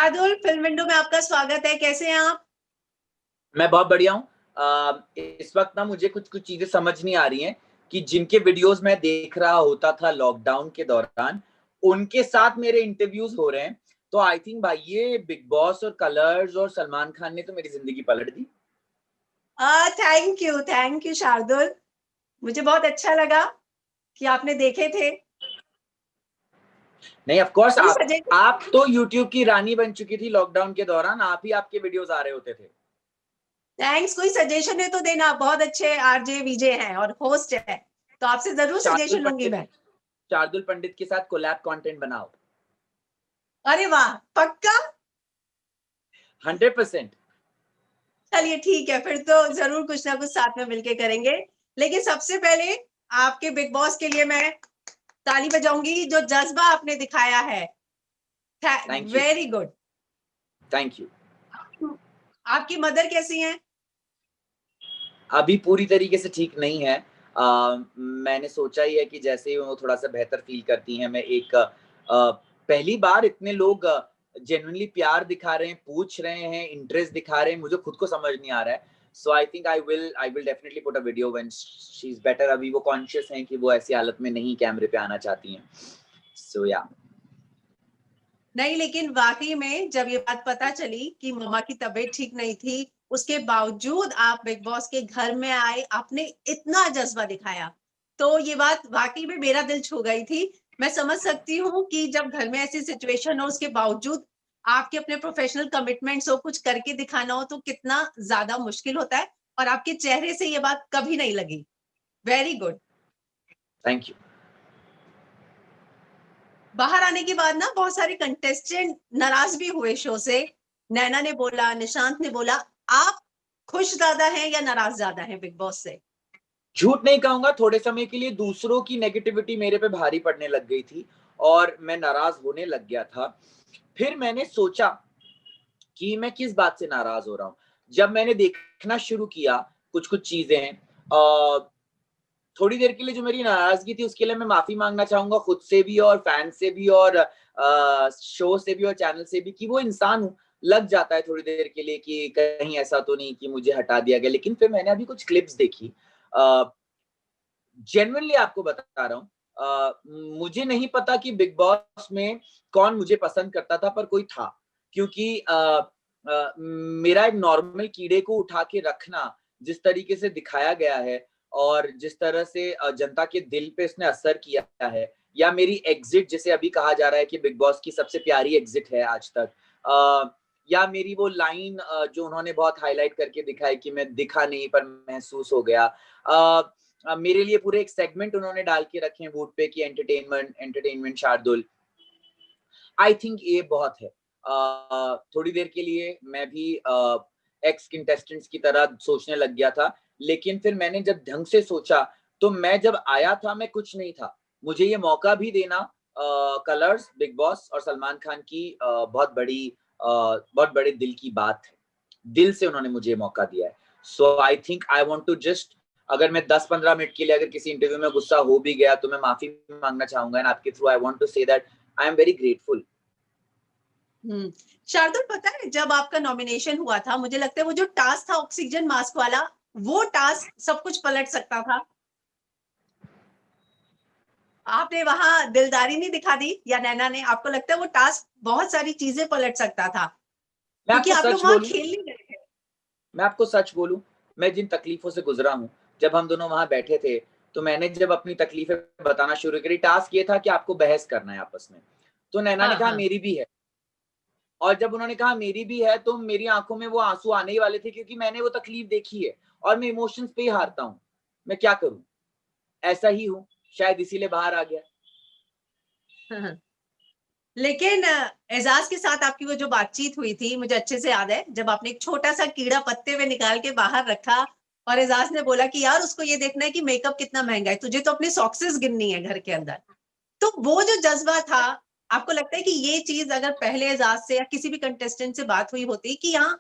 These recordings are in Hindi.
शार्दुल, फिल्म विंडो में आपका स्वागत है। कैसे हैं आप? मैं बहुत बढ़िया हूँ। इस वक्त ना मुझे कुछ कुछ चीजें समझ नहीं आ रही हैं कि जिनके वीडियोस मैं देख रहा होता था लॉकडाउन के दौरान, उनके साथ मेरे इंटरव्यूज हो रहे हैं। तो आई थिंक भाई ये बिग बॉस और कलर्स और सलमान खान ने तो मेरी जिंदगी पलट दी। Thank you Shardul. मुझे बहुत अच्छा लगा कि आपने देखे थे। नहीं, ऑफ कोर्स कोई सजेशन? आप तो यूट्यूब की रानी बन चुकी थी लॉकडाउन के दौरान, आप ही आपके वीडियोस आ रहे होते थे। थैंक्स। कोई सजेशन है तो देना। आप बहुत अच्छे आरजे वीजे हैं और होस्ट है, तो आपसे जरूर शार्दुल सजेशन लूंगी पंडित मैं। शार्दुल पंडित के साथ कोलैब कंटेंट बनाओ। अरे वाह, पक्का? 100%। चलिए ठीक है, फिर तो जरूर कुछ ना कुछ साथ में मिलके करेंगे। लेकिन सबसे पहले आपके बिग बॉस के लिए मैं ताली बजाऊंगी। जो जज्बा आपने दिखाया है, thank you. Very good. Thank you. आपकी मदर कैसी हैं? अभी पूरी तरीके से ठीक नहीं है। मैंने सोचा ही है कि जैसे ही वो थोड़ा सा बेहतर फील करती हैं, मैं एक पहली बार इतने लोग जेन्युइनली प्यार दिखा रहे हैं, पूछ रहे हैं, इंटरेस्ट दिखा रहे हैं, मुझे खुद को समझ नहीं आ रहा है। So I think I will definitely put a video when she is better. अभी वो कॉन्शियस हैं कि वो ऐसी हालत में नहीं कैमरे पे आना चाहती हैं। सो या नहीं, लेकिन वाकई में जब ये बात पता चली कि मम्मा की तबीयत ठीक नहीं थी, उसके बावजूद आप बिग बॉस के घर में आए, आपने इतना जज्बा दिखाया, तो ये बात वाकई में मेरा दिल छू गई थी। मैं समझ सकती हूँ कि जब घर में ऐसी सिचुएशन हो, उसके बावजूद आपके अपने प्रोफेशनल कमिटमेंट्स हो, कुछ करके दिखाना हो, तो कितना ज्यादा मुश्किल होता है। और आपके चेहरे से ये बात कभी नहीं लगी। Very good. Thank you. बाहर आने के बाद ना बहुत सारे कंटेस्टेंट नाराज भी हुए शो से। नैना ने बोला, निशांत ने बोला। आप खुश ज्यादा हैं या नाराज ज्यादा हैं बिग बॉस से? झूठ नहीं कहूंगा, थोड़े समय के लिए दूसरों की नेगेटिविटी मेरे पे भारी पड़ने लग गई थी और मैं नाराज होने लग गया था। फिर मैंने सोचा कि मैं किस बात से नाराज हो रहा हूँ। जब मैंने देखना शुरू किया कुछ कुछ चीजें, थोड़ी देर के लिए जो मेरी नाराजगी थी उसके लिए मैं माफी मांगना चाहूंगा खुद से भी और फैन से भी और शो से भी और चैनल से भी, कि वो इंसान हूँ, लग जाता है थोड़ी देर के लिए कि कहीं ऐसा तो नहीं कि मुझे हटा दिया गया। लेकिन फिर मैंने अभी कुछ क्लिप्स देखी। जेन्युइनली आपको बता रहा हूँ, मुझे नहीं पता कि बिग बॉस में कौन मुझे पसंद करता था, पर कोई था। क्योंकि मेरा एक नॉर्मल कीड़े को उठा के रखना जिस तरीके से दिखाया गया है और जिस तरह से जनता के दिल पे इसने असर किया है, या मेरी एग्जिट जिसे अभी कहा जा रहा है कि बिग बॉस की सबसे प्यारी एग्जिट है आज तक, या मेरी वो लाइन जो उन्होंने बहुत हाईलाइट करके दिखाई कि मैं दिखा नहीं पर महसूस हो गया। मेरे लिए पूरे एक सेगमेंट उन्होंने डाल के रखे हैं वोट पे कि entertainment entertainment Shardul. I think ये बहुत है। थोड़ी देर के लिए मैं भी एक्स कंटेस्टेंट्स की तरह सोचने लग गया था, लेकिन फिर मैंने जब ढंग से सोचा तो मैं जब आया था मैं कुछ नहीं था। मुझे ये मौका भी देना कलर्स, बिग बॉस और सलमान खान की बहुत बड़े दिल की बात है। दिल से उन्होंने मुझे मौका दिया है। So I think I want to just, अगर मैं 10-15 मिनट के लिए अगर किसी इंटरव्यू में गुस्सा हो भी गया तो मैं माफी मांगना चाहूंगा, एंड आपके through I want to say that I am very grateful. Shardul, पता है जब आपका नॉमिनेशन हुआ था, मुझे लगता है वो जो टास्क था ऑक्सीजन मास्क वाला, वो टास्क सब कुछ पलट सकता था। आपने वहां दिलदारी नहीं दिखा दी, या नैना ने? आपको लगता है वो टास्क बहुत सारी चीजें पलट सकता था? मैं क्योंकि आपको आप लोग सच वहां बोलूं खेल नहीं रहे थे। मैं आपको सच बोलूं, मैं जिन तकलीफों से गुजरा हूं, जब हम दोनों वहां बैठे थे तो मैंने जब अपनी तकलीफें बताना शुरू करी, टास्क ये था कि आपको बहस करना है आपस में। तो नैना ने हाँ कहा हाँ। मेरी भी है, और जब उन्होंने कहा मेरी भी है तो मेरी आंखों में वो आंसू आने ही वाले थे, क्योंकि मैंने वो तकलीफ देखी है और मैं इमोशंस पे ही हारता हूं। मैं क्या करूं, ऐसा ही हूं, शायद इसीलिए बाहर आ गया। हाँ। लेकिन एजाज के साथ आपकी वो जो बातचीत हुई थी, मुझे अच्छे से याद है, जब आपने एक छोटा सा कीड़ा पत्ते में निकाल के बाहर रखा और एजाज ने बोला कि यार उसको ये देखना है कि मेकअप कितना महंगा है, तुझे तो अपनी सॉक्सेस गिननी है घर के अंदर। तो वो जो जज्बा था, आपको लगता है कि ये चीज अगर पहले एजाज से या किसी भी कंटेस्टेंट से बात हुई होती कि यहाँ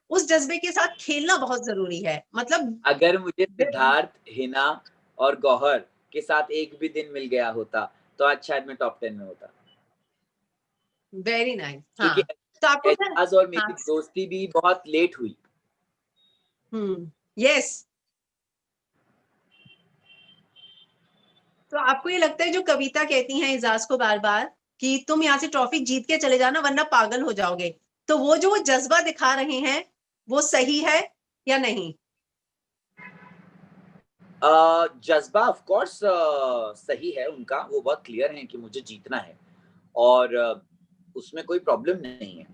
उस जज्बे के साथ खेलना बहुत जरूरी है, मतलब? अगर मुझे सिद्धार्थ, हिना और गौहर के साथ एक भी दिन मिल गया होता तो आज शायद मैं टॉप 10 में होता। Very nice. क्योंकि हाँ। तो आपको एजाज और मेरी हाँ, दोस्ती भी बहुत लेट हुई। यस। तो आपको ये लगता है जो कविता कहती हैं एजाज को बार बार कि तुम यहाँ से ट्रॉफी जीत के चले जाना वरना पागल हो जाओगे, तो वो जो जज्बा दिखा रहे हैं वो सही है या नहीं? जज्बा ऑफ कोर्स सही है उनका, वो बहुत क्लियर है कि मुझे जीतना है और उसमें कोई प्रॉब्लम नहीं है।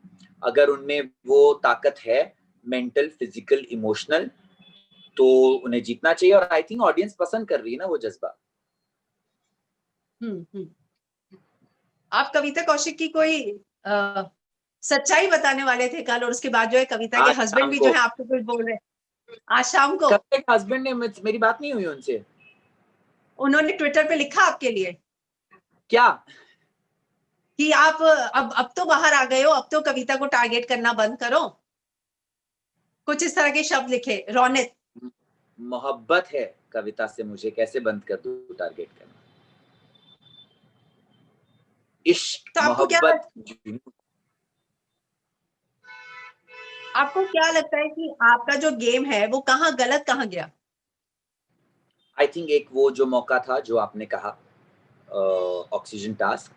अगर उनमें वो ताकत है मेंटल, फिजिकल, इमोशनल, तो उन्हें जीतना चाहिए और आई थिंक ऑडियंस पसंद कर रही है ना वो जज्बा। आप कविता कौशिक की कोई सच्चाई बताने वाले थे कल, और उसके बाद जो है कविता के आज हस्बैंड शाम भी जो को है आपको कुछ बोल रहे हैं आज शाम को। कल एक हस्बैंड ने मेरी बात नहीं हुई उनसे। उन्होंने ट्विटर पे लिखा आपके लिए क्या? कि आप अब तो बाहर आ गए हो, अब तो कविता को टारगेट करना बंद करो, कुछ इस तरह के शब्द लिखे। रौनित, मोहब्बत है कविता से, मुझे कैसे बंद कर दूं टारगेट करना? इश्क, तो मोहब्बत, आपको क्या लगता है कि आपका जो गेम है वो कहाँ गलत कहाँ गया? आई थिंक एक वो जो मौका था जो आपने कहा, ऑक्सीजन टास्क,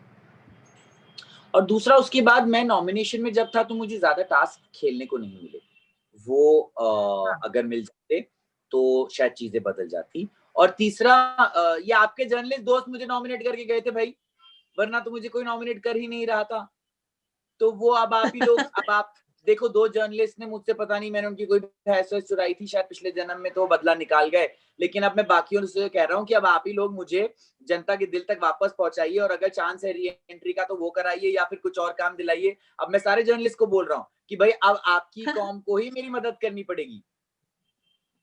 और दूसरा उसके बाद मैं नॉमिनेशन में जब था तो मुझे ज्यादा टास्क खेलने को नहीं मिले। वो हाँ, अगर मिल जाते तो शायद चीजें बदल जाती। और तीसरा, ये आपके जर्नलिस्ट दोस्त मुझे नॉमिनेट करके गए थे भाई, वरना तो मुझे कोई नॉमिनेट कर ही नहीं रहा था। तो वो अब आप ही लोग, अब आप देखो, 2 जर्नलिस्ट ने मुझसे, पता नहीं मैंने उनकी कोई भैंस चुराई थी शायद पिछले जन्म में, तो वो बदला निकाल गए। लेकिन अब मैं बाकियों से कह रहा हूँ कि अब आप ही लोग मुझे जनता के दिल तक वापस पहुंचाइए, और अगर चांस है री एंट्री का तो वो कराइए या फिर कुछ और काम दिलाइए। अब मैं सारे जर्नलिस्ट को बोल रहा हूँ कि भाई अब आपकी कॉम को ही मेरी मदद करनी पड़ेगी।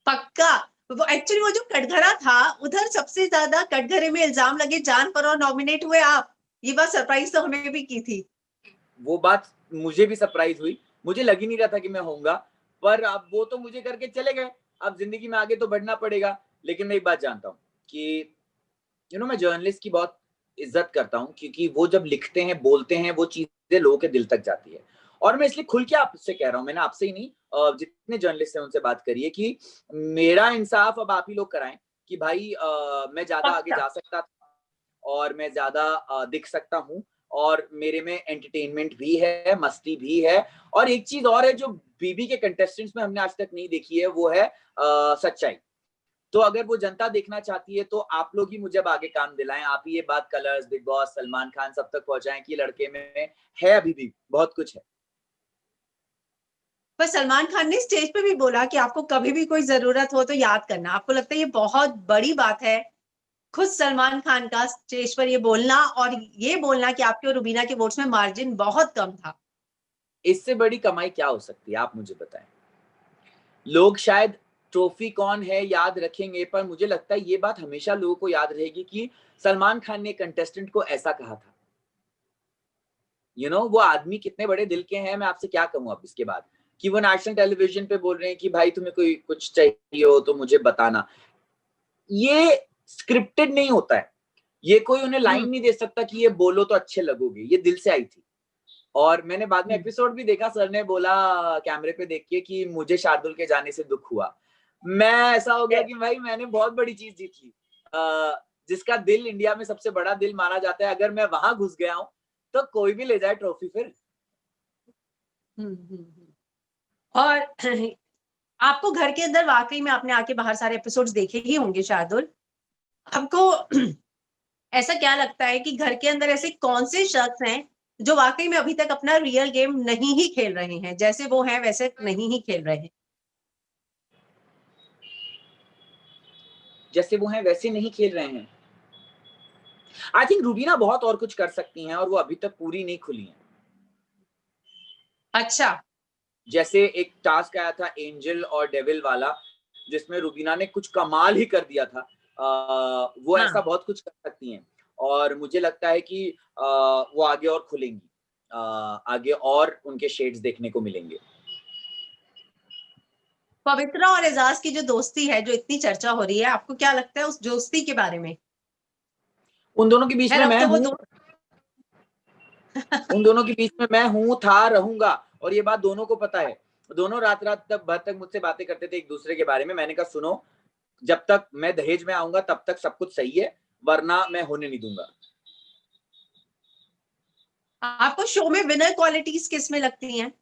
पक्का। वो एक्चुअली वो जो कटघरा था, उधर सबसे ज्यादा कटघरे में इल्जाम लगे जान पर और नॉमिनेट हुए आप। ये बात सरप्राइज तो हमें भी की थी। वो बात मुझे भी सरप्राइज हुई, मुझे लग ही नहीं रहा था कि मैं होऊंगा, पर अब वो तो मुझे करके चले गए। अब जिंदगी में आगे तो बढ़ना पड़ेगा। लेकिन मैं एक बात जानता हूँ कि मैं जर्नलिस्ट की बहुत इज्जत करता हूँ, क्योंकि वो जब लिखते हैं, बोलते हैं, वो चीजें लोगों के दिल तक जाती है। और मैं इसलिए खुल के आपसे कह रहा हूँ, मैंने आपसे ही नहीं, जितने जर्नलिस्ट हैं उनसे बात करिए कि मेरा इंसाफ अब आप ही लोग कराएं कि भाई मैं ज्यादा आगे पक्का। जा सकता था और मैं ज्यादा दिख सकता हूँ, और मेरे में एंटरटेनमेंट भी है, मस्ती भी है। और एक चीज और है जो बीबी के कंटेस्टेंट्स में हमने आज तक नहीं देखी है, वो है सच्चाई। तो अगर वो जनता देखना चाहती है तो आप लोग ही मुझे अब आगे काम दिलाएं, आप ही ये बात colours, big boss, Salman Khan सब तक पहुंचाएं कि लड़के में है अभी भी बहुत कुछ है। पर सलमान खान ने स्टेज पे भी बोला कि आपको कभी भी कोई जरूरत हो तो याद करना। आपको लगता है ये बहुत बड़ी बात है, खुद सलमान खान का स्टेज पर ये बोलना, और ये बोलना कि आपके और रुबीना के वोट्स में मार्जिन बहुत कम था? इससे बड़ी कमाई क्या हो सकती है, आप मुझे बताएं। लोग शायद ट्रॉफी कौन है याद रखेंगे, पर मुझे लगता है ये बात हमेशा लोगों को याद रहेगी कि सलमान खान ने कंटेस्टेंट को ऐसा कहा था। वो आदमी कितने बड़े दिल के हैं, मैं आपसे क्या कहूं अब इसके बाद, कि वो नेशनल टेलीविजन पे बोल रहे हैं कि भाई तुम्हें कोई कुछ चाहिए हो तो मुझे बताना। ये स्क्रिप्टेड नहीं होता है, ये कोई उन्हें लाइन नहीं दे सकता कि ये बोलो तो अच्छे लगोगे, ये दिल से आई थी। और मैंने बाद में एपिसोड भी देखा, सर ने बोला कैमरे पे देख के कि मुझे शार्दुल के जाने से दुख हुआ। मैं ऐसा हो गया कि भाई मैंने बहुत बड़ी चीज जीत ली। जिसका दिल इंडिया में सबसे बड़ा दिल माना जाता है, अगर मैं वहां घुस गया हूं तो कोई भी ले जाए ट्रॉफी फिर। और आपको घर के अंदर, वाकई में आपने आके बाहर सारे एपिसोड्स देखे ही होंगे शार्दुल, आपको ऐसा क्या लगता है कि घर के अंदर ऐसे कौन से शख्स हैं जो वाकई में अभी तक अपना रियल गेम नहीं ही खेल रहे हैं, जैसे वो हैं वैसे नहीं ही खेल रहे हैं? जैसे वो हैं वैसे नहीं खेल रहे हैं। आई थिंक रूबीना बहुत और कुछ कर सकती हैं और वो अभी तक पूरी नहीं खुली हैं। अच्छा। जैसे एक टास्क आया था एंजल और डेविल वाला, जिसमें रूबीना ने कुछ कमाल ही कर दिया था। वो ऐसा हाँ, बहुत कुछ कर सकती हैं, और मुझे लगता है कि वो आगे और खुलेंगी, आगे और उनके शेड्स देखने को मिलेंगे। पवित्रा और एजाज की जो दोस्ती है, जो इतनी चर्चा हो रही है, आपको क्या लगता है उस दोस्ती के बारे में? उन दोनों के बीच खैर में अब मैं तो वो हूं। दोस्त उन दोनों के बीच में मैं हूँ, था, रहूंगा, और ये बात दोनों को पता है। दोनों रात रात तक भर तक मुझसे बातें करते थे एक दूसरे के बारे में। मैंने कहा सुनो, जब तक मैं दहेज में आऊंगा तब तक सब कुछ सही है, वरना मैं होने नहीं दूंगा। आपको शो में विनर क्वालिटीज किस में लगती हैं?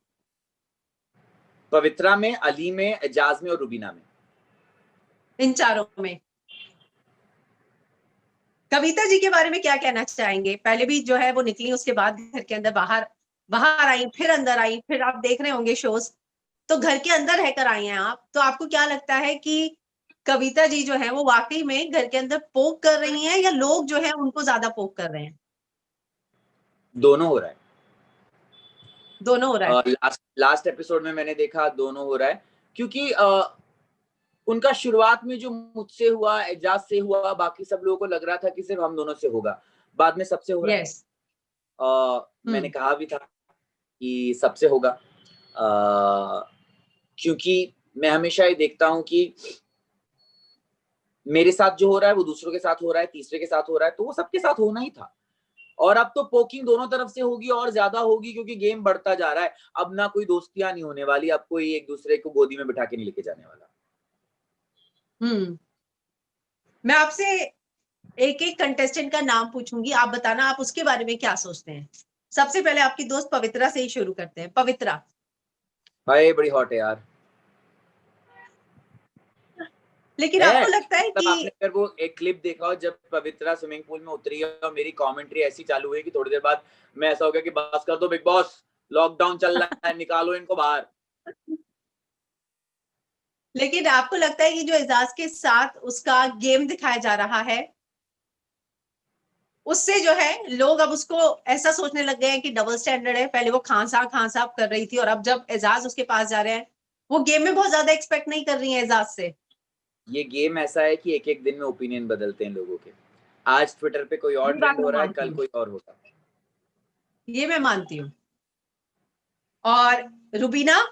पवित्रा में, अली में, एजाज में और रुबीना में। इन चारों में कविता जी के बारे में क्या कहना चाहेंगे? पहले भी जो है वो निकली, उसके बाद घर के अंदर बाहर बाहर आई, फिर अंदर आई, फिर आप देख रहे होंगे शोज, तो घर के अंदर रहकर आई हैं आप, तो आपको क्या लगता है कि कविता जी जो है वो वाकई में घर के अंदर पोक कर रही हैं, या लोग जो है उनको ज्यादा पोक कर रहे हैं? दोनों हो रहा है। दोनों हो रहा है। लास्ट एपिसोड में मैंने देखा दोनों हो रहा है, क्योंकि उनका शुरुआत में जो मुझसे हुआ, एजाज से हुआ, बाकी सब लोगों को लग रहा था कि सिर्फ हम दोनों से होगा, बाद में सबसे हो रहा है। यस। मैंने कहा भी था कि सबसे होगा, क्योंकि मैं हमेशा ये देखता हूं कि मेरे साथ जो हो रहा है वो दूसरों के साथ हो रहा है, तीसरे के साथ हो रहा है, तो वो सबके साथ होना ही था। और अब तो पोकिंग दोनों तरफ से होगी, और ज्यादा होगी, क्योंकि गेम बढ़ता जा रहा है। अब ना कोई दोस्तियां नहीं होने वाली, अब कोई एक दूसरे को गोदी में बिठा के नहीं लेके जाने वाला। मैं आपसे एक एक कंटेस्टेंट का नाम पूछूंगी, आप बताना आप उसके बारे में क्या सोचते हैं। सबसे पहले आपकी दोस्त पवित्रा से ही शुरू करते हैं। पवित्रा, भाई बड़ी हॉट है यार। लेकिन है आपको लगता है मतलब, आपने कि अगर वो एक क्लिप देखा हो जब पवित्रा स्विमिंग पूल में उतरी है और मेरी कमेंट्री ऐसी चालू हुई कि थोड़ी देर बाद मैं ऐसा हो गया कि बस कर दो बिग बॉस, लॉकडाउन चल रहा है, निकालो इनको बाहर। लेकिन आपको लगता है कि जो एजाज के साथ उसका गेम दिखाया जा रहा है, उससे जो है लोग अब उसको ऐसा सोचने लग गए हैं कि डबल स्टैंडर्ड है। पहले वो खान साहब कर रही थी, और अब जब एजाज उसके पास जा रहे हैं, वो गेम में बहुत ज्यादा एक्सपेक्ट नहीं कर रही है एजाज से। ये गेम ऐसा है कि एक एक दिन में ओपिनियन बदलते हैं लोगों के। आज ट्विटर पे कोई और ये बात ट्रेंड हो मैं रहा है, मानती कल हूँ। कोई और होगा। ये मैं मानती हूँ। और रुबीना,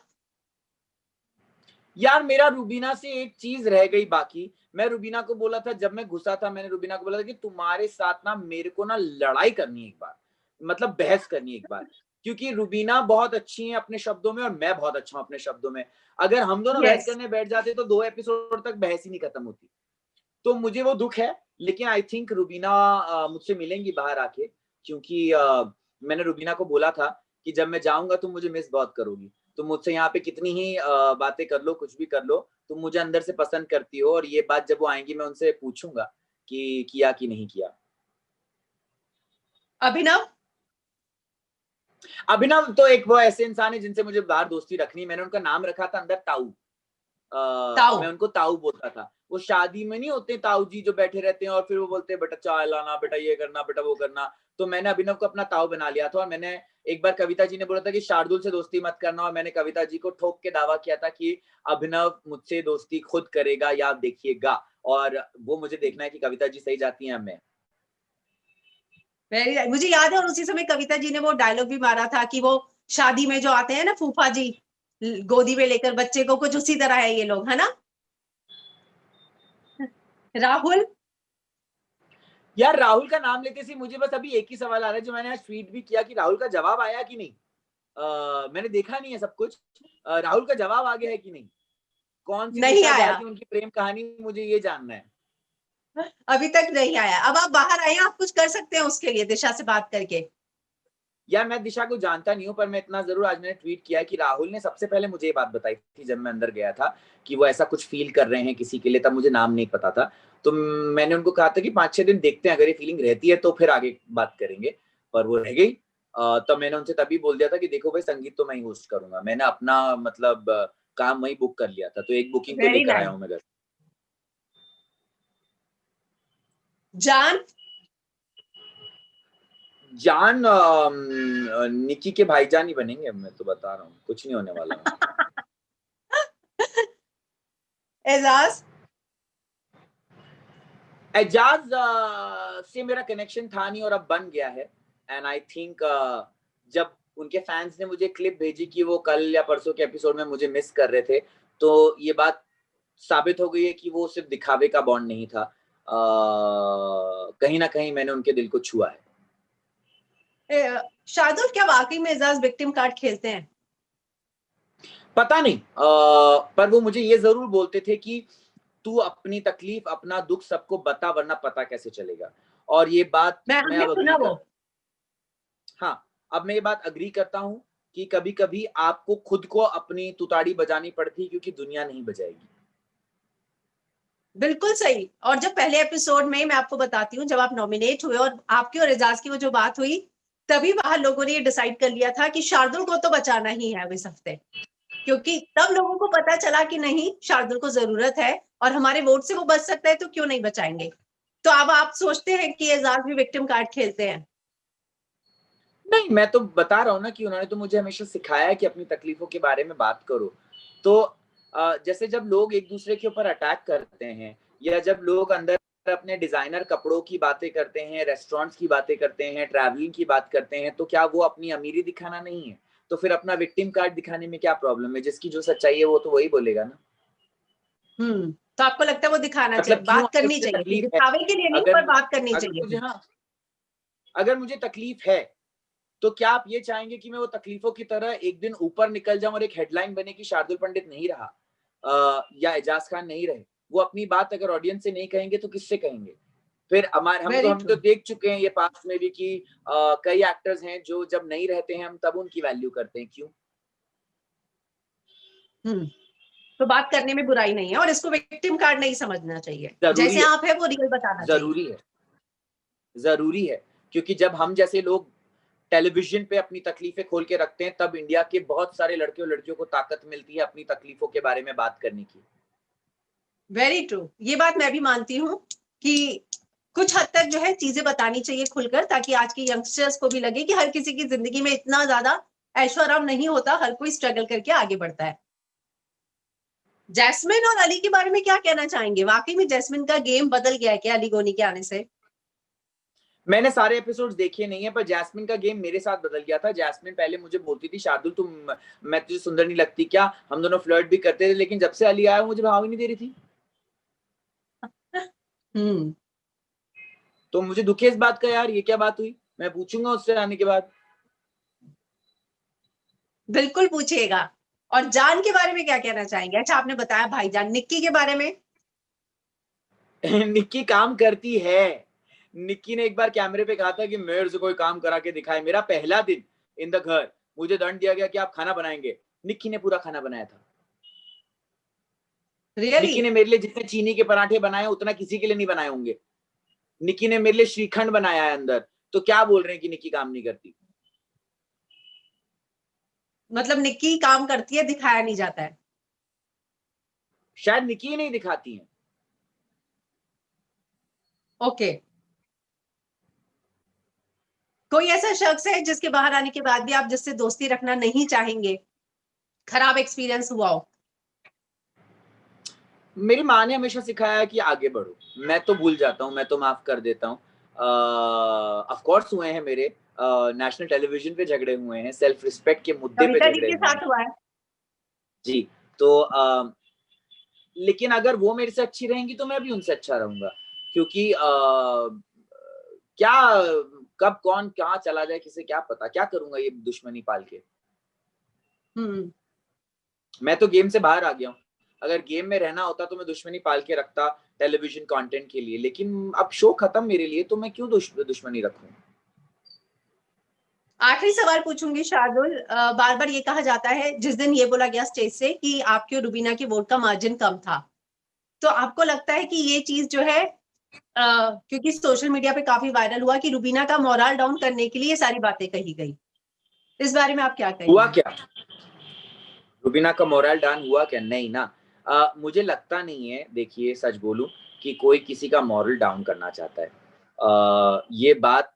यार मेरा रुबीना से एक चीज रह गई बाकी। मैं रुबीना को बोला था, जब मैं घुसा था, मैंने रुबीना को बोला था कि तुम्हारे साथ ना मेरे को ना लड़ाई करनी है एक बार, मतलब बहस करनी है एक बार, क्योंकि रुबीना बहुत अच्छी है अपने शब्दों में और मैं बहुत अच्छा हूं अपने शब्दों में। अगर हम दोनों बहस यस, करने बैठ जाते तो 2 एपिसोड तक बहस ही नहीं खत्म होती। तो मुझे वो दुख है, लेकिन आई थिंक रुबीना मुझसे मिलेंगी बाहर आके, क्योंकि मैंने रुबीना को बोला था कि जब मैं जाऊंगा तुम मुझे मिस बहुत करोगी। तुम मुझसे यहाँ पे कितनी ही बातें कर लो, कुछ भी कर लो, तुम मुझे अंदर से पसंद करती हो, और ये बात जब वो आएंगी मैं उनसे पूछूंगा कि किया कि नहीं किया। अभिनव। अभिनव तो एक वो ऐसे इंसान है जिनसे मुझे बाहर दोस्ती रखनी। मैंने उनका नाम रखा था अंदर ताऊ। ताऊ। मैं उनको ताऊ बोलता था। वो शादी में नहीं होते ताऊ जी जो बैठे रहते हैं और फिर वो बोलते हैं बेटा चाय लाना, बेटा ये करना, बेटा वो करना। तो मैंने अभिनव को अपना ताऊ बना लिया था। और मैंने एक बार कविता जी ने बोला था कि शार्दुल से दोस्ती मत करना, और मैंने कविता जी को ठोक के दावा किया था कि अभिनव मुझसे दोस्ती खुद करेगा, या आप देखिएगा। और वो मुझे देखना है कि कविता जी सही जाती हैं, मैं। मुझे याद है, और उसी समय कविता जी ने वो डायलॉग भी मारा था कि वो शादी में जो आते हैं ना फूफा जी, गोदी में लेकर बच्चे को, कुछ उसी तरह है ये लोग, है ना? राहुल। यार राहुल का नाम लेते से मुझे बस अभी एक ही सवाल आ रहा है, जो मैंने आज ट्वीट भी किया, कि राहुल का जवाब आया कि नहीं। मैंने देखा नहीं है सब कुछ। राहुल का जवाब आ गया है कि नहीं? कौन सी नहीं दिशा आया, बढ़ती उनकी प्रेम कहानी, मुझे ये जानना है। अभी तक नहीं आया। अब आप बाहर आए, आप कुछ कर सकते हैं उसके लिए, दिशा से बात करके। यार मैं दिशा को जानता नहीं हूँ, पर मैं इतना जरूर आज मैंने ट्वीट किया कि राहुल ने सबसे पहले मुझे ये बात बताई थी जब मैं अंदर गया था, कि वो ऐसा कुछ फील कर रहे हैं किसी के लिए। तब मुझे नाम नहीं पता था। तो मैंने उनको कहा था कि 5-6 दिन देखते हैं, अगर ये फीलिंग रहती है तो फिर आगे बात करेंगे। पर वो रह गई। तो मैंने उनसे तभी बोल दिया था कि देखो भाई, संगीत तो मैं ही होस्ट करूंगा। मैंने अपना मतलब काम वही बुक कर लिया था, तो एक बुकिंग तो वेरी लेकर आया नाइस। हूँ मैं घर। जान। जान निकी के भाईजान ही बनेंगे, मैं तो बता रहा हूँ, कुछ नहीं होने वाला। एजाज। एजाज से मेरा कनेक्शन था नहीं और अब बन गया है। एंड आई थिंक जब उनके फैंस ने मुझे क्लिप भेजी कि वो कल या परसों के एपिसोड में मुझे मिस कर रहे थे, तो ये बात साबित हो गई है कि वो सिर्फ दिखावे का बॉन्ड नहीं था। कहीं ना कहीं मैंने उनके दिल को छुआ है। शार्दुल, क्या वाकई में एजाज विक्टिम कार्ड खेलते हैं? पता नहीं, पर वो मुझे ये जरूर बोलते थे कि तू अपनी तकलीफ, अपना दुख सबको बता, वरना पता कैसे चलेगा। और ये बात मैं हमने अब सुना अग्री वो। कर हाँ, अब मैं ये बात अग्री करता हूँ कि कभी-कभी आपको खुद को अपनी तुताड़ी बजानी पड़ती है, क्योंकि दुनिया नहीं बजाएगी। बिल्कुल सही। और जब पहले एपिसोड में, मैं आपको बताती हूँ, जब आप नॉमिनेट हुए और आपकी और एजाज की वो जो बात हुई, तभी बाहर लोगों ने ये डिसाइड कर लिया था कि शार्दुल को तो बचाना ही है इस हफ्ते, क्योंकि तब लोगों को पता चला कि नहीं, शार्दुल को जरूरत है और हमारे वोट से वो बच सकता है, तो क्यों नहीं बचाएंगे। तो अब आप सोचते हैं कि एजाज भी विक्टिम कार्ड खेलते हैं? नहीं, मैं तो बता रहा हूँ ना कि उन्होंने तो मुझे हमेशा सिखाया है कि अपनी तकलीफों के बारे में बात करो। तो जैसे जब लोग एक दूसरे के ऊपर अटैक करते हैं, या जब लोग अंदर अपने डिजाइनर कपड़ों की बातें करते हैं, रेस्टोरेंट्स की बातें करते हैं, ट्रैवलिंग की बात करते हैं, तो क्या वो अपनी अमीरी दिखाना नहीं है? तो फिर अपना विक्टिम कार्ड दिखाने में क्या प्रॉब्लम है? जिसकी जो सच्चाई है वो तो वही बोलेगा ना। तो आपको लगता है वो दिखाना चाहिए, मतलब क्यों बात अगर करनी मुझे चाहिए थी, तकलीफ है, दिखावे के लिए नहीं, अगर पर बात करनी अगर चाहिए मुझे थी। हाँ, अगर मुझे तकलीफ है, तो क्या आप ये चाहेंगे कि मैं वो तकलीफों की तरह एक दिन ऊपर निकल जाऊं और एक हेडलाइन बने कि शार्दुल पंडित नहीं रहा, या एजाज खान नहीं रहे? वो अपनी बात अगर ऑडियंस से नहीं कहेंगे तो किससे कहेंगे? फिर हमारे वेरी हम तो ट्रू। देख चुके हैं ये पास्ट में भी कि कई एक्टर्स हैं जो जब नहीं रहते हैं हम तब उनकी वैल्यू करते हैं। क्यों? हम्म तो बात करने में बुराई नहीं है, और इसको विक्टिम कार्ड नहीं समझना चाहिए। जरूरी जैसे है, आप है वो रियल बताना चाहिए। जरूरी है, जरूरी है। क्योंकि जब हम जैसे लोग टेलीविजन पे अपनी तकलीफें खोल के रखते हैं, तब इंडिया के बहुत सारे लड़के और लड़कियों को ताकत मिलती है अपनी तकलीफों के बारे में बात करने की। वेरी ट्रू, ये बात मैं भी मानती हूँ कि कुछ हद तक जो है चीजें बतानी चाहिए खुलकर, ताकि आज के यंगस्टर्स को भी लगे कि हर किसी की जिंदगी में इतना ज्यादा ऐशो आराम नहीं होता, हर कोई स्ट्रगल करके आगे बढ़ता है। जैस्मिन और अली के बारे में क्या कहना चाहेंगे? वाकई में जैस्मिन का गेम बदल गया है क्या अली गोनी के आने से? मैंने सारे एपिसोड्स देखे नहीं है, पर जैस्मिन का गेम मेरे साथ बदल गया था। जैस्मिन पहले मुझे बोलती थी, शार्दुल तुम, मैं तुझे सुंदर नहीं लगती क्या? हम दोनों फ्लर्ट भी करते थे, लेकिन जब से अली आया मुझे भाव ही नहीं दे रही थी। हम्म तो मुझे दुख है इस बात का यार, ये क्या बात हुई? मैं पूछूंगा उससे आने के बाद। बिल्कुल पूछिएगा। और जान के बारे में क्या कहना चाहेंगे? अच्छा, आपने बताया भाईजान, निक्की के बारे में? निक्की काम करती है। निक्की ने एक बार कैमरे पे कहा था कि मेरे से कोई काम करा के दिखाए। मेरा पहला दिन इन द घर, मुझे दंड दिया गया कि आप खाना बनाएंगे। निक्की ने पूरा खाना बनाया था। रियली? निक्की ने मेरे लिए जितने चीनी के पराठे बनाए उतना किसी के लिए नहीं बनाए होंगे। निक्की ने मेरे लिए श्रीखंड बनाया है अंदर। तो क्या बोल रहे हैं कि निक्की काम नहीं करती? मतलब निक्की काम करती है, दिखाया नहीं जाता है। शायद निक्की ही नहीं दिखाती है। ओके। कोई ऐसा शख्स है जिसके बाहर आने के बाद भी आप जिससे दोस्ती रखना नहीं चाहेंगे, खराब एक्सपीरियंस हुआ हो? मेरी माँ ने हमेशा सिखाया है कि आगे बढ़ो। मैं तो भूल जाता हूँ, मैं तो माफ कर देता हूँ। ऑफ कोर्स हुए हैं मेरे, नेशनल टेलीविजन पे झगड़े हुए हैं, सेल्फ रिस्पेक्ट के मुद्दे पे कविता डी झगड़े के हुए हैं। साथ हुआ है? जी। तो लेकिन अगर वो मेरे से अच्छी रहेंगी तो मैं भी उनसे अच्छा रहूंगा। क्योंकि क्या, कब कौन कहाँ चला जाए किसे क्या पता? क्या करूंगा ये दुश्मनी पाल के? हम्म मैं तो गेम से बाहर आ गया हूँ। अगर गेम में रहना होता तो मैं दुश्मनी पाल के रखता टेलीविजन कंटेंट के लिए, लेकिन अब शो खत्म मेरे लिए, तो मैं क्यों दुश्मनी रखूं? आखिरी सवाल पूछूंगी शार्दुल। बार बार ये कहा जाता है, जिस दिन ये बोला गया स्टेज से कि आपकी और रुबीना की वोट का मार्जिन कम था, तो आपको लगता है कि ये चीज जो है, क्योंकि सोशल मीडिया पे काफी वायरल हुआ कि रुबीना का मोरल डाउन करने के लिए ये सारी बातें कही गई, इस बारे में आप क्या हुआ कहेंगे? क्या? रुबीना का मोरल डाउन हुआ क्या? नहीं ना। मुझे लगता नहीं है, देखिए सच बोलूं, कि कोई किसी का मोरल डाउन करना चाहता है। ये बात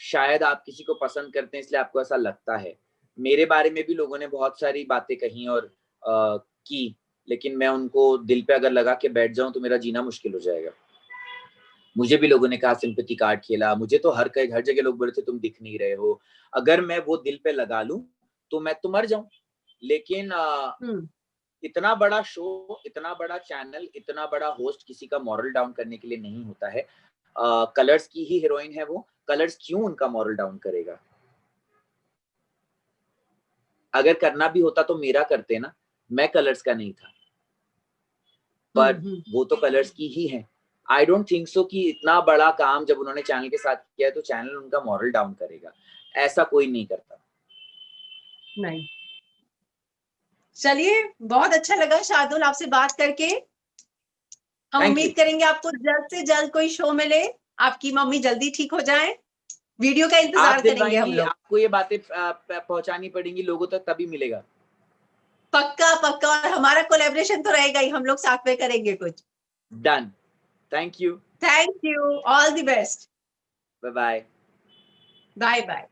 शायद आप किसी को पसंद करते हैं इसलिए आपको ऐसा लगता है। मेरे बारे में भी लोगों ने बहुत सारी बातें कही और की, लेकिन मैं उनको दिल पे अगर लगा के बैठ जाऊं तो मेरा जीना मुश्किल हो जाएगा। मुझे भी लोगों ने कहा सिंपैथी कार्ड खेला, मुझे तो हर जगह लोग बोले थे तुम दिख नहीं रहे हो। अगर मैं वो दिल पे लगा लूं तो मैं तो मर जाऊं। लेकिन हम्म इतना बड़ा शो, इतना बड़ा चैनल, इतना बड़ा होस्ट किसी का मॉरल डाउन करने के लिए नहीं होता है। कलर्स की ही हीरोइन है वो, कलर्स क्यों उनका मॉरल डाउन करेगा? अगर करना भी होता तो मेरा करते ना, मैं कलर्स का नहीं था, पर वो तो कलर्स की ही है। आई डोंट थिंक सो कि इतना बड़ा काम जब उन्होंने चैनल के साथ किया है तो चैनल उनका मॉरल डाउन करेगा, ऐसा कोई नहीं करता। नहीं, चलिए बहुत अच्छा लगा शार्दुल आपसे बात करके। हम Thank उम्मीद you. करेंगे आपको जल्द से जल्द कोई शो मिले, आपकी मम्मी जल्दी ठीक हो जाए। वीडियो का आप इंतजार करेंगे हम दिलवाएंगी, लोग। आपको ये बातें पहुंचानी पड़ेंगी लोगों तक, तभी मिलेगा। पक्का पक्का, और हमारा कोलैबोरेशन तो रहेगा ही, हम लोग साथ में करेंगे कुछ। Done. Thank you. Thank you, all the best. Bye bye. Bye bye.